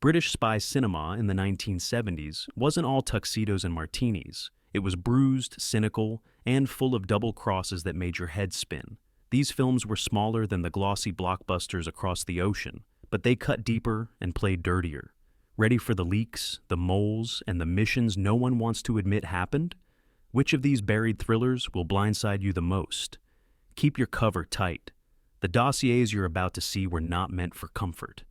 British spy cinema in the 1970s wasn't all tuxedos and martinis. It was bruised, cynical, and full of double crosses that made your head spin. These films were smaller than the glossy blockbusters across the ocean, but they cut deeper and played dirtier. Ready for the leaks, the moles, and the missions no one wants to admit happened? Which of these buried thrillers will blindside you the most? Keep your cover tight. The dossiers you're about to see were not meant for comfort.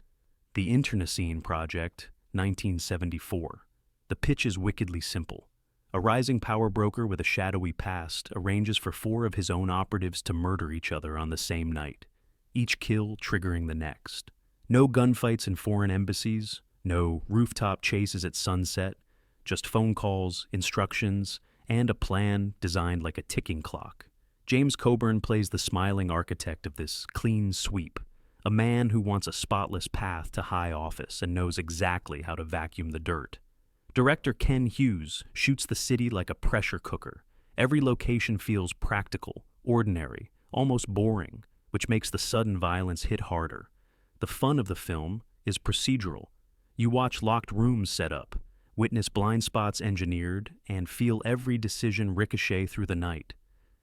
The Intern Project, 1974. The pitch is wickedly simple. A rising power broker with a shadowy past arranges for 4 of his own operatives to murder each other on the same night, each kill triggering the next. No gunfights in foreign embassies, no rooftop chases at sunset, just phone calls, instructions, and a plan designed like a ticking clock. James Coburn plays the smiling architect of this clean sweep, a man who wants a spotless path to high office and knows exactly how to vacuum the dirt. Director Ken Hughes shoots the city like a pressure cooker. Every location feels practical, ordinary, almost boring, which makes the sudden violence hit harder. The fun of the film is procedural. You watch locked rooms set up, witness blind spots engineered, and feel every decision ricochet through the night.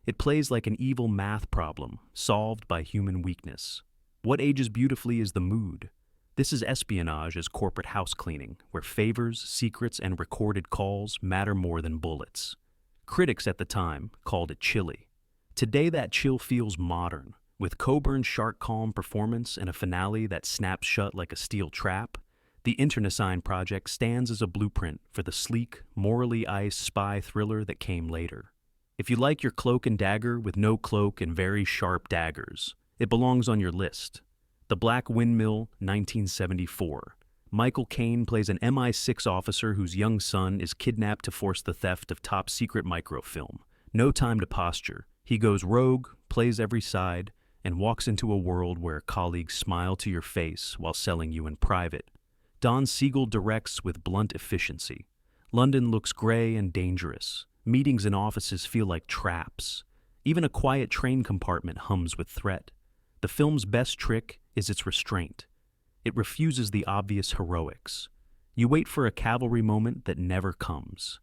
It plays like an evil math problem, solved by human weakness. What ages beautifully is the mood. This is espionage as corporate house cleaning, where favors, secrets, and recorded calls matter more than bullets. Critics at the time called it chilly. Today that chill feels modern, with Coburn's sharp calm performance and a finale that snaps shut like a steel trap. The Intern Project stands as a blueprint for the sleek, morally iced spy thriller that came later. If you like your cloak and dagger with no cloak and very sharp daggers, it belongs on your list. The Black Windmill, 1974. Michael Caine plays an MI6 officer whose young son is kidnapped to force the theft of top-secret microfilm. No time to posture. He goes rogue, plays every side, and walks into a world where colleagues smile to your face while selling you in private. Don Siegel directs with blunt efficiency. London looks gray and dangerous. Meetings in offices feel like traps. Even a quiet train compartment hums with threat. The film's best trick is its restraint. It refuses the obvious heroics. You wait for a cavalry moment that never comes.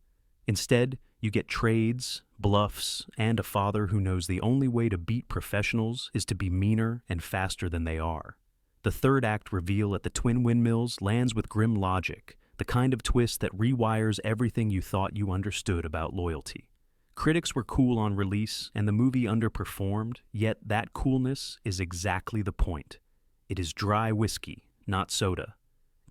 Instead, you get trades, bluffs, and a father who knows the only way to beat professionals is to be meaner and faster than they are. The third act reveal at the Twin Windmills lands with grim logic, the kind of twist that rewires everything you thought you understood about loyalty. Critics were cool on release, and the movie underperformed, yet that coolness is exactly the point. It is dry whiskey, not soda.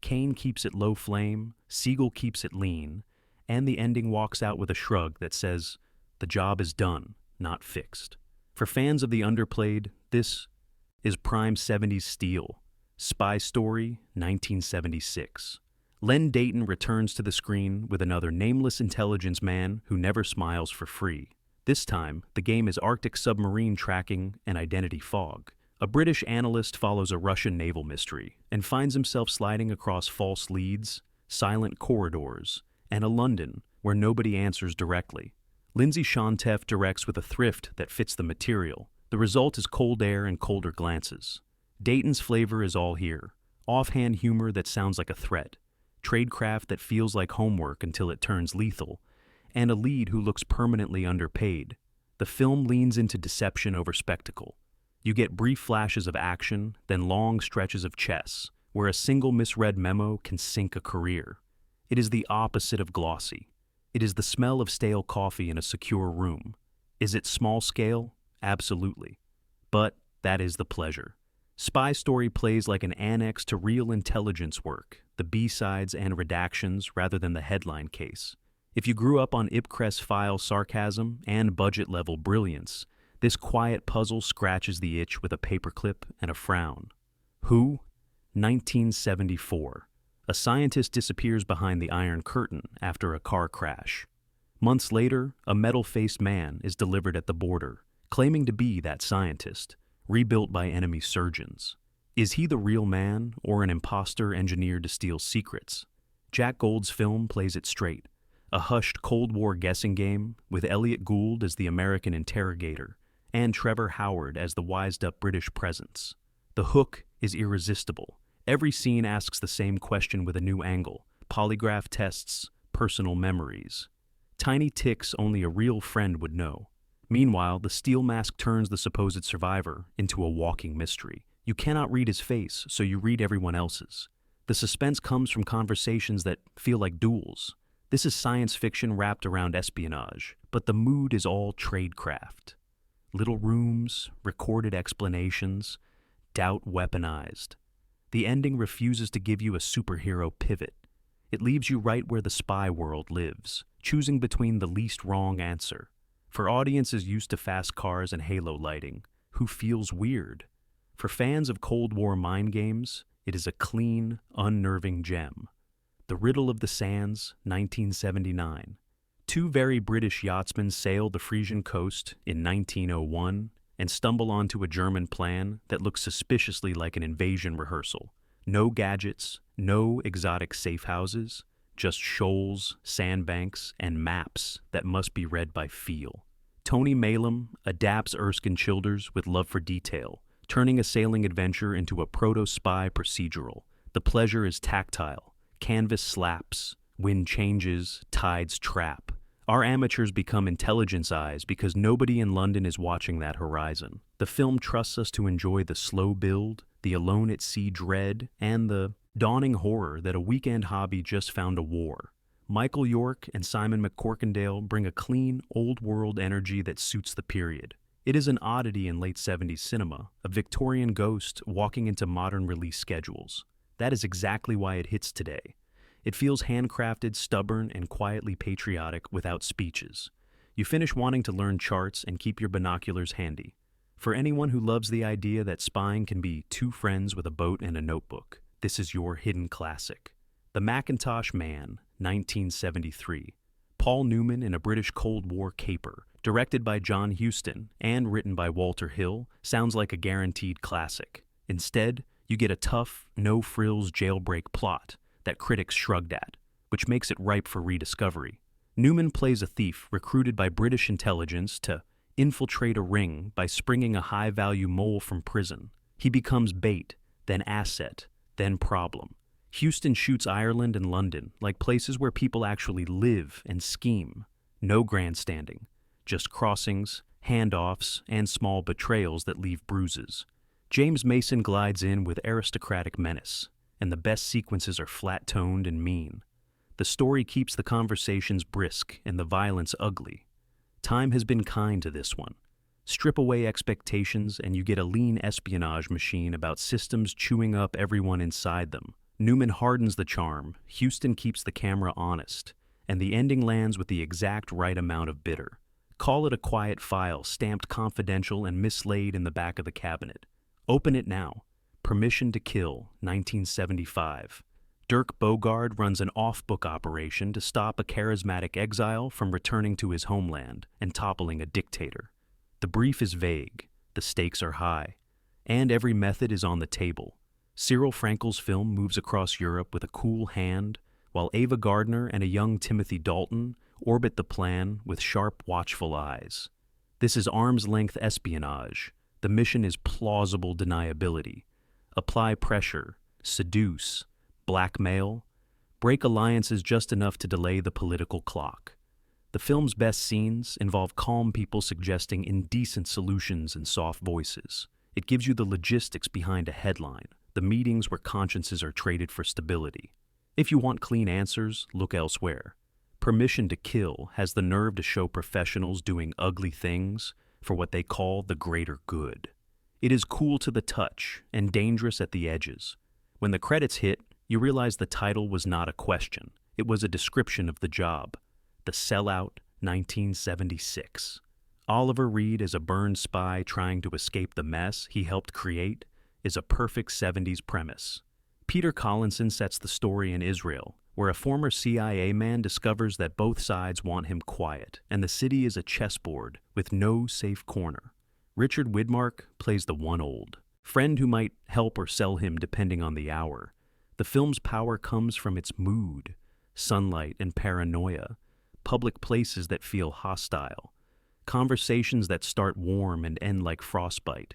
Caine keeps it low flame, Siegel keeps it lean, and the ending walks out with a shrug that says, the job is done, not fixed. For fans of the underplayed, this is prime 70s steel. Spy Story, 1976. Len Dayton returns to the screen with another nameless intelligence man who never smiles for free. This time, the game is Arctic submarine tracking and identity fog. A British analyst follows a Russian naval mystery and finds himself sliding across false leads, silent corridors, and a London where nobody answers directly. Lindsay Shonteff directs with a thrift that fits the material. The result is cold air and colder glances. Dayton's flavor is all here. Offhand humor that sounds like a threat. Tradecraft that feels like homework until it turns lethal, and a lead who looks permanently underpaid. The film leans into deception over spectacle. You get brief flashes of action, then long stretches of chess, where a single misread memo can sink a career. It is the opposite of glossy. It is the smell of stale coffee in a secure room. Is it small scale? Absolutely. But that is the pleasure. Spy Story plays like an annex to real intelligence work, the B-sides and redactions rather than the headline case. If you grew up on Ipcress file sarcasm and budget-level brilliance, this quiet puzzle scratches the itch with a paperclip and a frown. Who? 1974. A scientist disappears behind the Iron Curtain after a car crash. Months later, a metal-faced man is delivered at the border, claiming to be that scientist, rebuilt by enemy surgeons. Is he the real man or an imposter engineered to steal secrets? Jack Gold's film plays it straight, a hushed Cold War guessing game with Elliot Gould as the American interrogator and Trevor Howard as the wised-up British presence. The hook is irresistible. Every scene asks the same question with a new angle: polygraph tests, personal memories. Tiny ticks only a real friend would know. Meanwhile, the steel mask turns the supposed survivor into a walking mystery. You cannot read his face, so you read everyone else's. The suspense comes from conversations that feel like duels. This is science fiction wrapped around espionage, but the mood is all tradecraft. Little rooms, recorded explanations, doubt weaponized. The ending refuses to give you a superhero pivot. It leaves you right where the spy world lives, choosing between the least wrong answer. For audiences used to fast cars and halo lighting, who feels weird? For fans of Cold War mind games, it is a clean, unnerving gem. The Riddle of the Sands, 1979. Two very British yachtsmen sail the Frisian coast in 1901 and stumble onto a German plan that looks suspiciously like an invasion rehearsal. No gadgets, no exotic safe houses, just shoals, sandbanks, and maps that must be read by feel. Tony Malum adapts Erskine Childers with love for detail, turning a sailing adventure into a proto-spy procedural. The pleasure is tactile. Canvas slaps, wind changes, tides trap. Our amateurs become intelligence eyes because nobody in London is watching that horizon. The film trusts us to enjoy the slow build, the alone-at-sea dread, and the dawning horror that a weekend hobby just found a war. Michael York and Simon McCorkindale bring a clean, old-world energy that suits the period. It is an oddity in late 70s cinema, a Victorian ghost walking into modern release schedules. That is exactly why it hits today. It feels handcrafted, stubborn, and quietly patriotic without speeches. You finish wanting to learn charts and keep your binoculars handy. For anyone who loves the idea that spying can be two friends with a boat and a notebook, this is your hidden classic. The Macintosh Man, 1973. Paul Newman in a British Cold War caper, directed by John Huston and written by Walter Hill, sounds like a guaranteed classic. Instead, you get a tough, no-frills jailbreak plot that critics shrugged at, which makes it ripe for rediscovery. Newman plays a thief recruited by British intelligence to infiltrate a ring by springing a high-value mole from prison. He becomes bait, then asset, then problem. Houston shoots Ireland and London like places where people actually live and scheme. No grandstanding, just crossings, handoffs, and small betrayals that leave bruises. James Mason glides in with aristocratic menace, and the best sequences are flat-toned and mean. The story keeps the conversations brisk and the violence ugly. Time has been kind to this one. Strip away expectations and you get a lean espionage machine about systems chewing up everyone inside them. Newman hardens the charm, Huston keeps the camera honest, and the ending lands with the exact right amount of bitter. Call it a quiet file stamped confidential and mislaid in the back of the cabinet. Open it now. Permission to Kill, 1975. Dirk Bogarde runs an off-book operation to stop a charismatic exile from returning to his homeland and toppling a dictator. The brief is vague, the stakes are high, and every method is on the table. Cyril Frankel's film moves across Europe with a cool hand, while Ava Gardner and a young Timothy Dalton orbit the plan with sharp, watchful eyes. This is arm's-length espionage. The mission is plausible deniability. Apply pressure, seduce, blackmail, break alliances just enough to delay the political clock. The film's best scenes involve calm people suggesting indecent solutions in soft voices. It gives you the logistics behind a headline, the meetings where consciences are traded for stability. If you want clean answers, look elsewhere. Permission to Kill has the nerve to show professionals doing ugly things for what they call the greater good. It is cool to the touch and dangerous at the edges. When the credits hit, you realize the title was not a question. It was a description of the job. The Sellout, 1976. Oliver Reed as a burned spy trying to escape the mess he helped create is a perfect 70s premise. Peter Collinson sets the story in Israel, where a former CIA man discovers that both sides want him quiet, and the city is a chessboard with no safe corner. Richard Widmark plays the one old friend who might help or sell him depending on the hour. The film's power comes from its mood, sunlight and paranoia, public places that feel hostile, conversations that start warm and end like frostbite.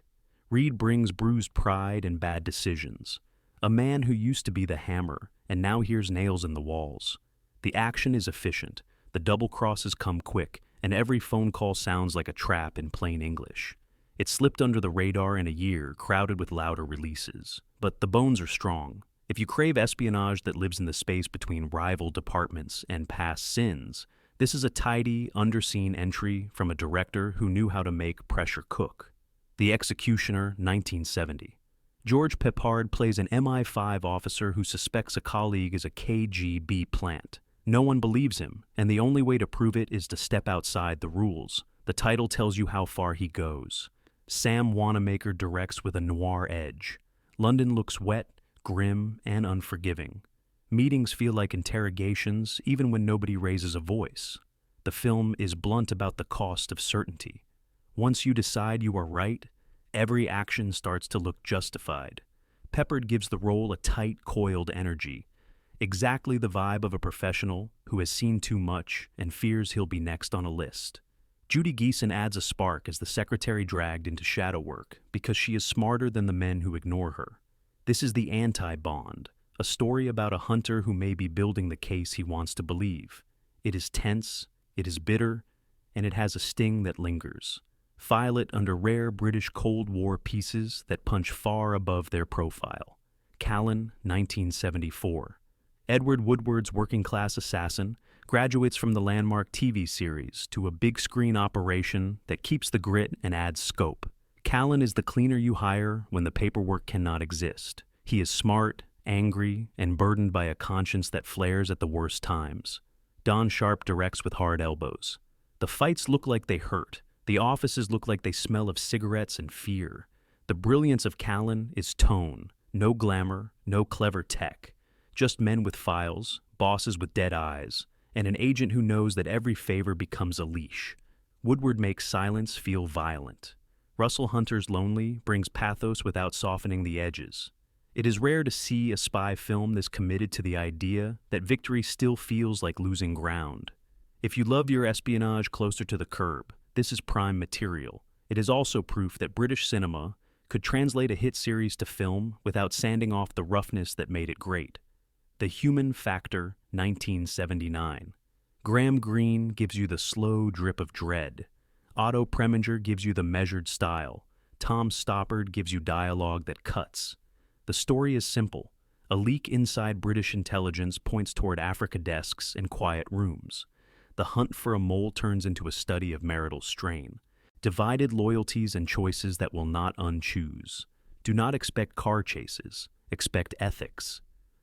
Reed brings bruised pride and bad decisions, A man who used to be the hammer and now hears nails in the walls. The action is efficient, the double crosses come quick, and every phone call sounds like a trap in plain English. It slipped under the radar in a year crowded with louder releases. But the bones are strong. If you crave espionage that lives in the space between rival departments and past sins, this is a tidy, underseen entry from a director who knew how to make pressure cook. The Executioner, 1970. George Peppard plays an MI5 officer who suspects a colleague is a KGB plant. No one believes him, and the only way to prove it is to step outside the rules. The title tells you how far he goes. Sam Wanamaker directs with a noir edge. London looks wet, grim, and unforgiving. Meetings feel like interrogations, even when nobody raises a voice. The film is blunt about the cost of certainty. Once you decide you are right, every action starts to look justified. Peppard gives the role a tight, coiled energy, exactly the vibe of a professional who has seen too much and fears he'll be next on a list. Judy Geeson adds a spark as the secretary dragged into shadow work because she is smarter than the men who ignore her. This is the anti-Bond, a story about a hunter who may be building the case he wants to believe. It is tense, it is bitter, and it has a sting that lingers. File it under rare British Cold War pieces that punch far above their profile. Kalen, 1974. Edward Woodward's working-class assassin graduates from the landmark TV series to a big-screen operation that keeps the grit and adds scope. Kalen is the cleaner you hire when the paperwork cannot exist. He is smart, angry, and burdened by a conscience that flares at the worst times. Don Sharp directs with hard elbows. The fights look like they hurt. The offices look like they smell of cigarettes and fear. The brilliance of Kalen is tone, no glamour, no clever tech. Just men with files, bosses with dead eyes, and an agent who knows that every favor becomes a leash. Woodward makes silence feel violent. Russell Hunter's Lonely brings pathos without softening the edges. It is rare to see a spy film this committed to the idea that victory still feels like losing ground. If you love your espionage closer to the curb, this is prime material. It is also proof that British cinema could translate a hit series to film without sanding off the roughness that made it great. The Human Factor, 1979. Graham Greene gives you the slow drip of dread. Otto Preminger gives you the measured style. Tom Stoppard gives you dialogue that cuts. The story is simple. A leak inside British intelligence points toward Africa desks and quiet rooms. The hunt for a mole turns into a study of marital strain. Divided loyalties and choices that will not unchoose. Do not expect car chases. Expect ethics.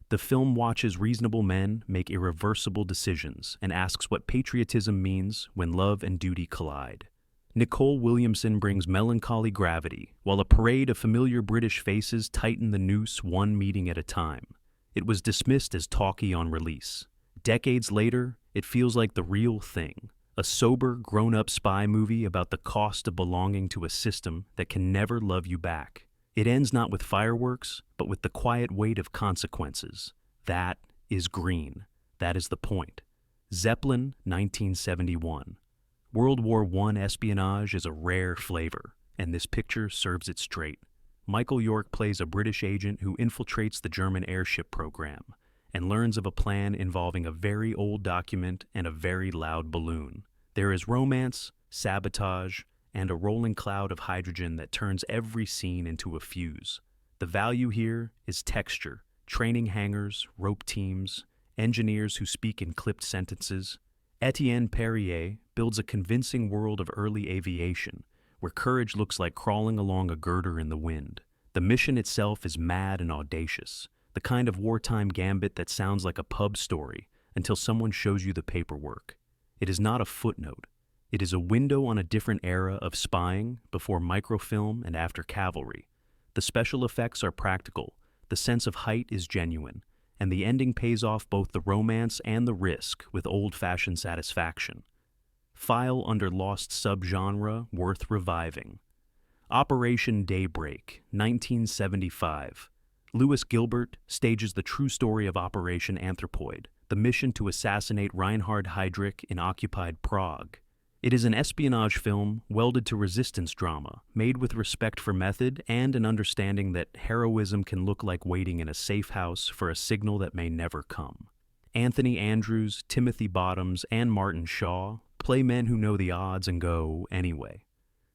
The film watches reasonable men make irreversible decisions and asks what patriotism means when love and duty collide. Nicole Williamson brings melancholy gravity, while a parade of familiar British faces tighten the noose one meeting at a time. It was dismissed as talky on release. Decades later, it feels like the real thing, a sober, grown-up spy movie about the cost of belonging to a system that can never love you back. It ends not with fireworks, but with the quiet weight of consequences. That is green. That is the point. Zeppelin, 1971. World War I espionage is a rare flavor, and this picture serves it straight. Michael York plays a British agent who infiltrates the German airship program and learns of a plan involving a very old document and a very loud balloon. There is romance, sabotage, and a rolling cloud of hydrogen that turns every scene into a fuse. The value here is texture, training hangars, rope teams, engineers who speak in clipped sentences. Etienne Perrier builds a convincing world of early aviation, where courage looks like crawling along a girder in the wind. The mission itself is mad and audacious, the kind of wartime gambit that sounds like a pub story until someone shows you the paperwork. It is not a footnote. It is a window on a different era of spying before microfilm and after cavalry. The special effects are practical, the sense of height is genuine, and the ending pays off both the romance and the risk with old-fashioned satisfaction. File under lost subgenre worth reviving. Operation Daybreak, 1975. Lewis Gilbert stages the true story of Operation Anthropoid, the mission to assassinate Reinhard Heydrich in occupied Prague. It is an espionage film welded to resistance drama, made with respect for method and an understanding that heroism can look like waiting in a safe house for a signal that may never come. Anthony Andrews, Timothy Bottoms, and Martin Shaw play men who know the odds and go anyway.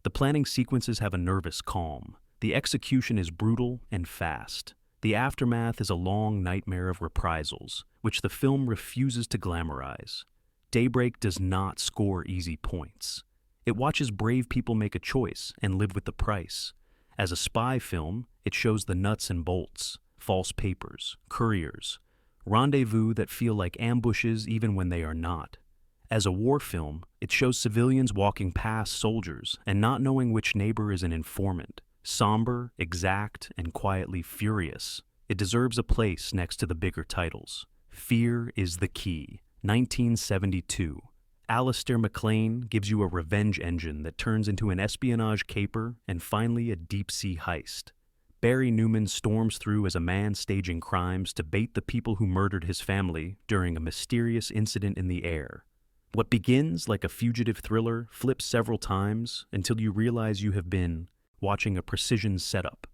The planning sequences have a nervous calm. The execution is brutal and fast. The aftermath is a long nightmare of reprisals, which the film refuses to glamorize. Daybreak does not score easy points. It watches brave people make a choice and live with the price. As a spy film, it shows the nuts and bolts, false papers, couriers, rendezvous that feel like ambushes even when they are not. As a war film, it shows civilians walking past soldiers and not knowing which neighbor is an informant. Somber, exact, and quietly furious, it deserves a place next to the bigger titles. Fear is the Key, 1972. Alistair MacLean gives you a revenge engine that turns into an espionage caper and finally a deep-sea heist. Barry Newman storms through as a man staging crimes to bait the people who murdered his family during a mysterious incident in the air. What begins like a fugitive thriller flips several times until you realize you have been watching a precision setup.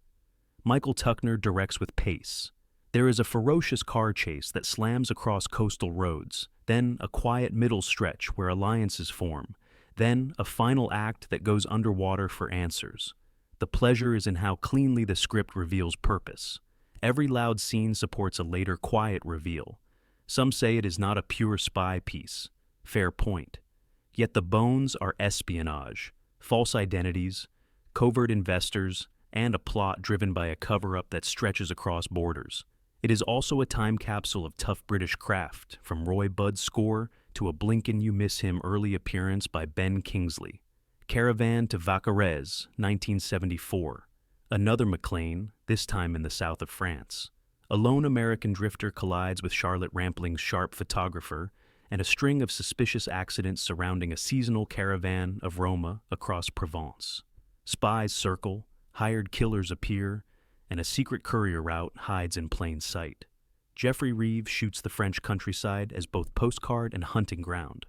Michael Tuckner directs with pace. There is a ferocious car chase that slams across coastal roads, then a quiet middle stretch where alliances form, then a final act that goes underwater for answers. The pleasure is in how cleanly the script reveals purpose. Every loud scene supports a later quiet reveal. Some say it is not a pure spy piece. Fair point. Yet the bones are espionage, false identities, covert investors, and a plot driven by a cover-up that stretches across borders. It is also a time capsule of tough British craft, from Roy Budd's score to a blink-and-you-miss-him early appearance by Ben Kingsley. Caravan to Vakarez, 1974. Another MacLean, this time in the south of France. A lone American drifter collides with Charlotte Rampling's sharp photographer, and a string of suspicious accidents surrounding a seasonal caravan of Roma across Provence. Spies circle, hired killers appear, and a secret courier route hides in plain sight. Jeffrey Reeves shoots the French countryside as both postcard and hunting ground.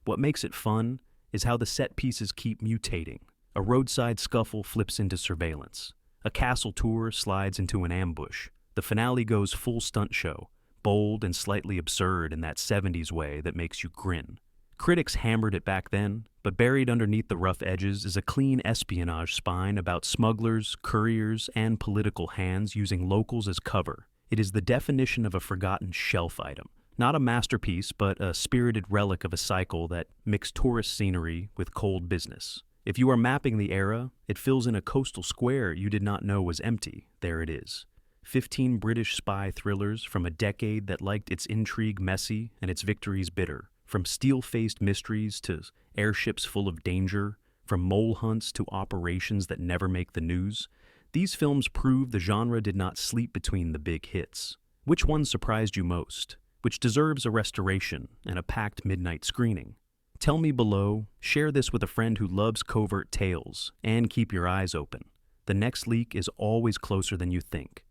What makes it fun is how the set pieces keep mutating. A roadside scuffle flips into surveillance. A castle tour slides into an ambush. The finale goes full stunt show, bold and slightly absurd in that 70s way that makes you grin. Critics hammered it back then, but buried underneath the rough edges is a clean espionage spine about smugglers, couriers, and political hands using locals as cover. It is the definition of a forgotten shelf item. Not a masterpiece, but a spirited relic of a cycle that mixed tourist scenery with cold business. If you are mapping the era, it fills in a coastal square you did not know was empty. There it is. 15 British spy thrillers from a decade that liked its intrigue messy and its victories bitter. From steel-faced mysteries to airships full of danger, from mole hunts to operations that never make the news, these films prove the genre did not sleep between the big hits. Which one surprised you most? Which deserves a restoration and a packed midnight screening? Tell me below, share this with a friend who loves covert tales, and keep your eyes open. The next leak is always closer than you think.